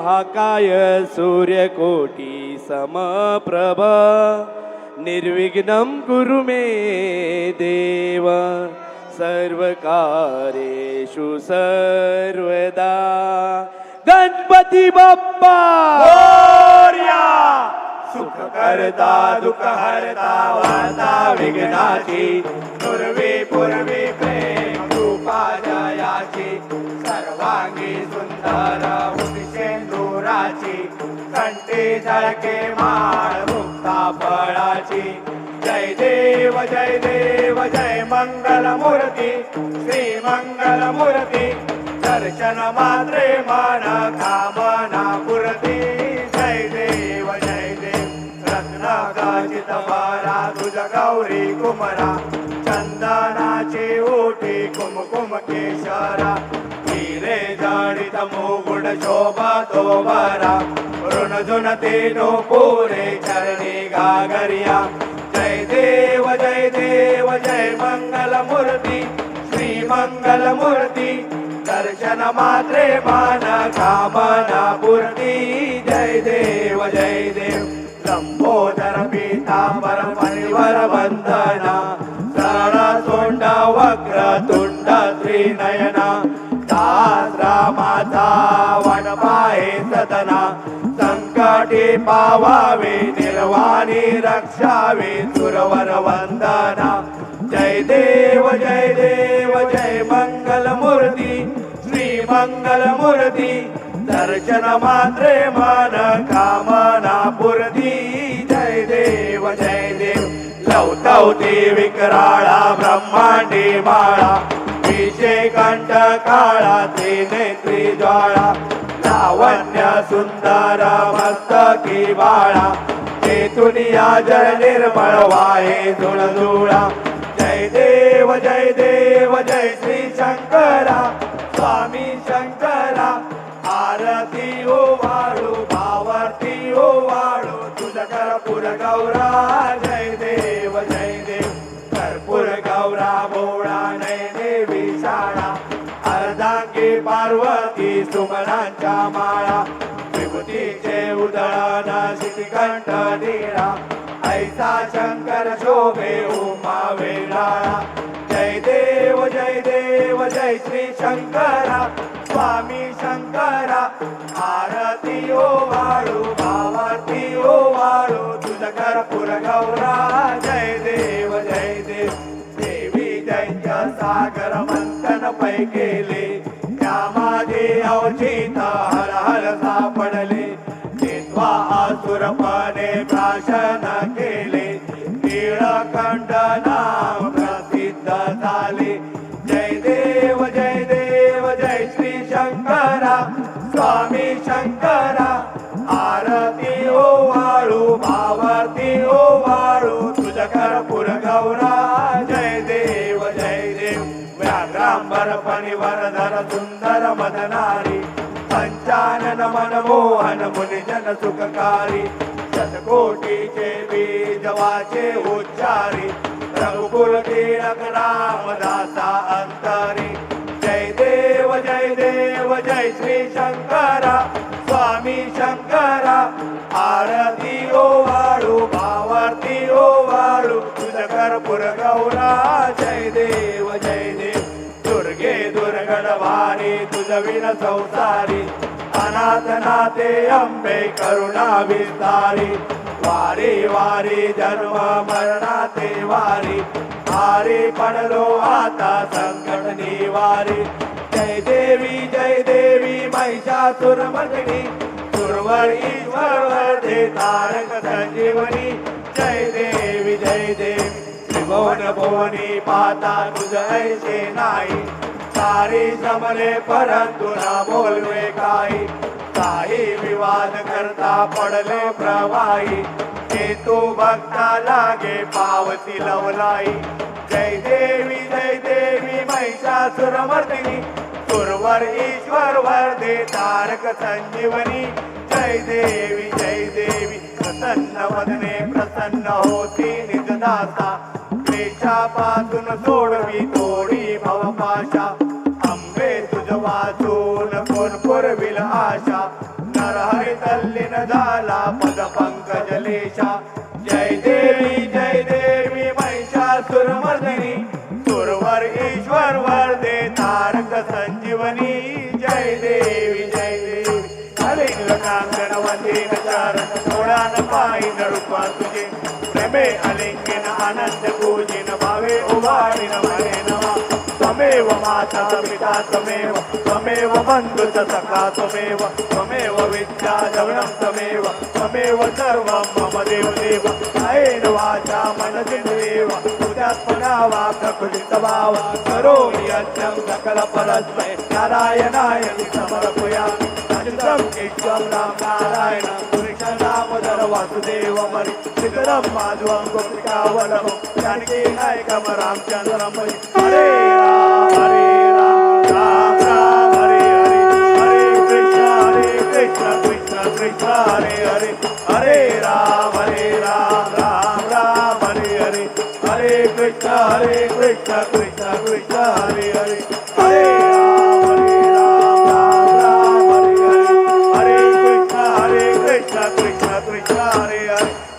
महाकाय सूर्यकोटी समप्रभ निर्विघ्नं कुरु मे देव सर्वकार्येषु सर्वदा गणपती बाप्पा मोरया सुख करता दुःख हरता वार्ता विघ्नाची पूर्वी पूर्वी प्रेम कृपा जयाची सर्वांगी सुंदर सिंदुराची कंठी झळके माळ मुक्ता फळाची जय देव जय देव जय मंगल मूर्ती श्री मंगल मूर्ती दर्शन मात्रे मन कामना पूर्ती जय देव रत्न गाजित भरा तुझ गौरी कुमरा चंदनाची ओटी कुमकुम केशरा हिरे जडित मुकुट शोभा तो भरा ऋण झुन तेनो पुरे चरणी गागरिया जय देव जय मंगल मूर्ती श्री मंगल मूर्ती दर्शन मात्रे मान कामना पूर्ती जय देव लंबोदर पीतांबर परिवर वंदना सरळ सोंड वक्र तुंड त्रिनयना दास रामाचा वनपाहे सदना संकटी पावावे निर्वाणी रक्षावे सुरवर वंदना जय देव जय मंगल मूर्ती श्री मंगल मूर्ती दर्शन मात्रे मन कामना पूर्ती जय देव लवतवती विकराळा ब्रह्मांडी माळा विषय कंठ काळा त्रिनेत्री ज्वाळा लावण्य सुंदर मस्तकी बाळा चेतुनिया जल निर्मळ वाहे झुळझुळा जय देव जय श्री शंकरा स्वामी शंकरा आरती ओवाळू भावार्थी ओवाळू तुझ कर्पूर गौरा जय देव कर्पूर गौरा भोळा नयने विशाळा अर्धांगी पा पार्वती सुमनांच्या माळा विभूतीचे उधळण शितिकंठ नीळा ऐसा शंकर शोभे उमा वेलाळा जय देव जय श्री शंकरा स्वामी शंकरा आरती ओ वाळू भावाती ओ वाळू तुझ कर्पूर गौरा जय देव देवी जय सागर मंथन पै केले त्यामध्ये अवचित हर हर सापडले जित्वा असुरपणे भाषण केले नीळकंठ नाम प्रसिद्ध झाले जय देव जय श्री शंकरा स्वामी शंकरा आरती ओ वाळू भावारती ओ वाळू तुझ कर्पूर गौरा जय देव व्याघ्रांबर फणिवरधर सुंदर मदनारी पंचानन मनमोहन मुनिजन सुखकारी शतकोटीचे बीज वाचे उच्चारी रघुकुल कीलक रामदासा अंतरी जय देव जय श्री शंकरा स्वामी शंकरा आरती ओ वाळू भावारती ओ वाळू तुझ कर्पूर गौरा जय देव दुर्गे दुर्गड वारी तुझ विन संसारी अनाथ नाथे अंबे करुणा विस्तारी वारी वारी जन्म मरणाते वारी हारी पडलो आता संकट निवारी जय देवी महिषासुरमर्दिनी सुरवर ईश्वर दे तारक संजीवनी जय देवी त्रिभुवन भुवनी पाता तुझ ऐसे नाही सारी समले परंतु ना बोलवे काही विवाद करता पडले प्रवाही हे तू भक्ता लागे पावती लवलाई जय देवी महिषासुरमर्दिनी सुरवर ईश्वर वरदे तारक संजीवनी जय देवी प्रसन्न वदने प्रसन्न होती निजदासा क्लेशापासून सोडवी थोडी भवपाशा अंबे तुझ वाचून कोण पुरविल आशा नरहरी तल्लीन झाला पद पंकज लेशा जय देवी महिषासुरमर्दिनी सुरवर ईश्वर वरदे तारक संजीवनी जय देवी अलिंग कांगण वंदीन चरण थोडान पायीन रूपा तुझे प्रेमे अलिंगन आनंद पूजिन भावे उभारिन मने नवा त्वमेव माता पिता त्वमेव बंधु च सखा त्वमेव विद्या द्रविणं त्वमेव सर्वं मम देव कायेन वाचा मनसेन्द्रियेव उद्यात्मना वा प्रकृतित भाव करोमि यज्ञं सकल परस्मै नारायणाय समर्पयामि अच्युतं केशवं राम नारायणं पुरुषं दामोदर वासुदेवमरि सीताराम माधवं गोपिकावल्लभं जानकी नायकं रामचन्द्रं हरे राम राम हरे हरे कृष्ण कृष्ण हरे हरे राम राम हरे हरे कृष्ण कृष्ण हरे हरे कृष्ण हरे हरे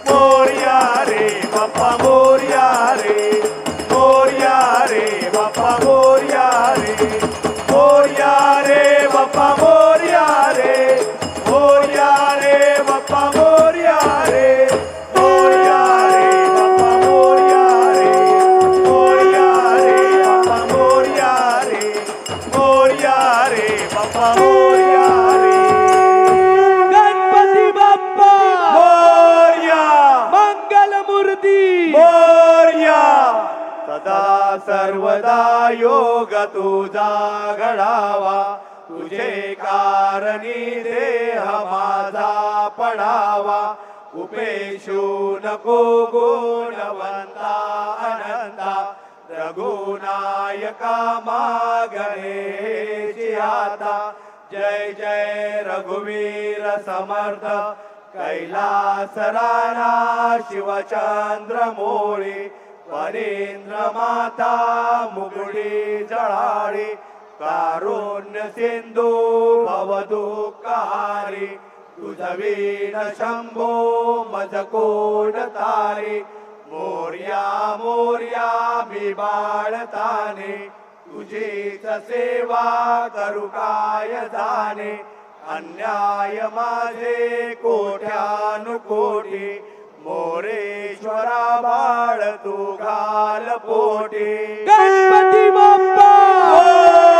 मोरया रे बाप्पा मोरया रे बाप्पा मोरया रे बाप्पा मोरया रे बाप्पा मोरया रे मोरया रे बाप्पा मोरया बाप्पा मोरया रे गणपती बाप्पा मोरया मंगलमूर्ती मोरया सदा सर्वदा योग तुझा घडावा तुझे कारणी देह माझा पडावा उपेशू नको गुणवंता अनंता रघुनायका मागणे आता जय जय रघुवीर समर्थ कैलास राणा शिवचंद्र मोळी परेंद्र माता मुगडी जळाळी कारुण्य सिंधू भवदुःखहारी तुझ वीण शंभो मज कोण तारे मोर्या मोर्या मी बाळताने तुझीच सेवा करू काय जाणे अन्याय माझे कोट्यानुकोटी मोरेश्वरा बाळ तू घाल पोटी गणपती बाप्पा मोरया.